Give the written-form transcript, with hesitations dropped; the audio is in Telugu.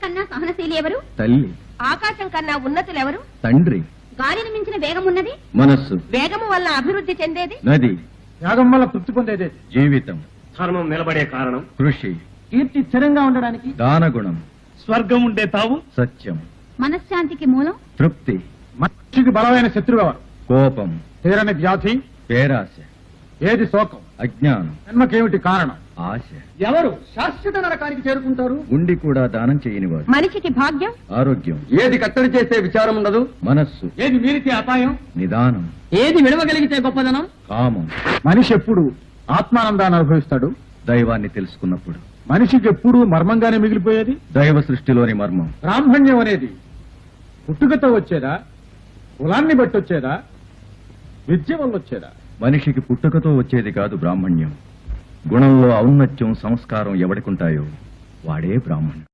కన్నా సహనశీలి ఎవరు? తల్లి. ఆకాశం కన్నా ఉన్నతులెవరు? తండ్రి. గాలిని మించిన వేగమున్నది? మనస్సు. వేగము వల్ల అభివృద్ధి చెందేది? నది. త్యాగం వల్ల తృప్తి పొందేది? జీవితం. ధర్మం నిలబడే కారణం? కృషి. కీర్తి స్థిరంగా ఉండడానికి? దానగుణం. స్వర్గం ఉండే తావు? సత్యం. మనశ్శాంతికి మూలం? తృప్తి. మనిషికి బలమైన శత్రువు? కోపం. తీరని వ్యాధి? పేరాశ. ఏది శోకం? అజ్ఞానం. జన్మకేమిటి కారణం? ఆశ. ఎవరు శాశ్వత నరకానికి చేరుకుంటారు? ఉండి కూడా దానం చేయనివాడు. మనిషికి భాగ్యం? ఆరోగ్యం. ఏది కట్టడి చేసే విచారం ఉండదు? మనస్సు. ఏది మీరితే అపాయం? నిదానం. ఏది విడవగలిగితే గొప్పదనం? కామం. మనిషి ఎప్పుడు ఆత్మానందాన్ని అనుభవిస్తాడు? దైవాన్ని తెలుసుకున్నప్పుడు. మనిషికి ఎప్పుడు మర్మంగానే మిగిలిపోయేది? దైవ సృష్టిలోని మర్మం. బ్రాహ్మణ్యం అనేది పుట్టుకతో వచ్చేదా, కులాన్ని బట్టి వచ్చేదా, విద్య వల్ల వచ్చేదా? మనిషికి పుట్టుకతో వచ్చేది కాదు బ్రాహ్మణ్యం. గుణంలో ఔన్నత్యం, సంస్కారం ఎవడికుంటాయో వాడే బ్రాహ్మణుడు.